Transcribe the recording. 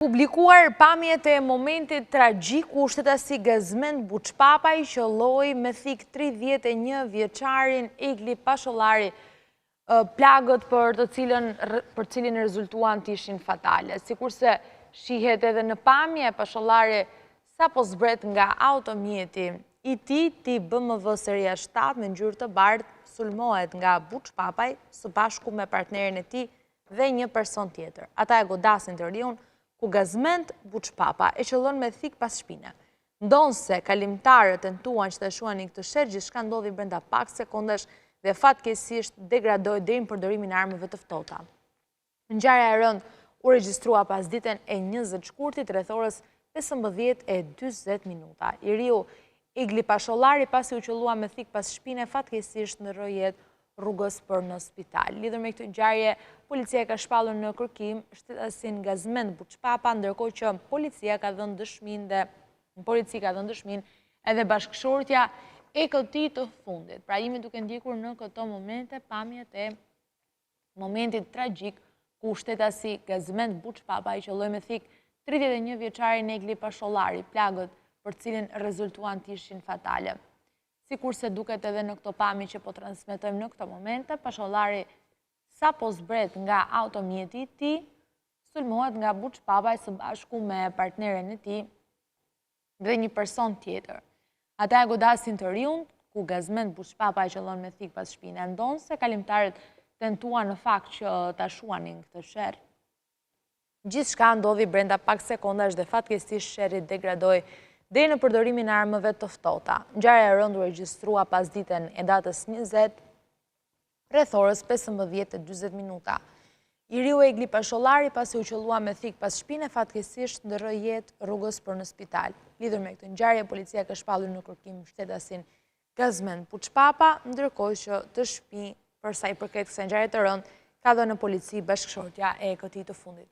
Publikuar pamjet e momentit tragjik ku shtetasi Gazmend Buçpapaj qëlloi me thik 31 vjeçarin Egli Pashollari, plagët për cilin rezultuan të ishin fatale. Sikurse shihet edhe në pamje, Pashollari sapo zbret nga automjeti i tij BMW seria 7 me ngjyrë të bardhë, sulmohet nga Buçpapaj së bashku me partnerin e tij dhe një person tjetër. Ata e godasin të riun, ku Gazmend Buçpapa e qëllon me thik pas shpine. Ndonse kalimtarët tentuan që të shuanin këtë shet, gjithçka ndodhi brenda pak sekondash dhe fatkeqësisht degradoi deri në përdorimin e armëve të ftohta. Ngjarja e rëndë u regjistrua pas ditën e 20 shkurtit rreth orës 15:40 minuta. I riu Egli Pashollari, pasi u qëllua me thik pas shpine, fatkeqësisht ndroi jetë rrugës për në spital. Lidhur me këtë ngjarje, policia ka shpallur në kërkim shtetasin Gazmend Buçpapa, ndërkohë që policia ka dhënë dëshminë edhe bashkëshortja e këtij të fundit. Pra jemi duke ndjekur në këto momente pamjet e momentit tragjik ku shtetasi Gazmend Buçpapa i qëlloi me thik 31 vjeçarin Egli Pashollari, plagët për cilin rezultuan të ishin fatale. Sikurse duket edhe në këto pamje që po transmetojmë në këto momente, Pashollari sapo zbret nga automjeti i tij, sulmohet nga Buçpapaj së bashku me partneren e tij dhe një person tjetër. Ata e godasin të riun, ku Gazmend Buçpapaj qëllon me thik pas shpine. Ndonse kalimtarët tentuan në fakt që ta shuanin këtë sherr, gjithçka ndodhi brenda pak sekondash dhe fatkeqësisht sherri degradoi deri në përdorimin e armëve të ftohta. Ngjarja e rëndë u regjistrua pas ditën e datës 20 rreth orës 15:40 minuta. I riu Egli Pashollari, pasi u qëllua me thik pas shpine, fatkeqësisht ndroi jetë rrugës për në spital. Lidhur me këtë ngjarje, policia ka shpallur në kërkim shtetasin Gazmend Buçpapa, ndërkohë që të shtëpi për sa i përket kësaj ngjarje të rëndë ka dhënë në polici bashkëshortja e këtij të fundit.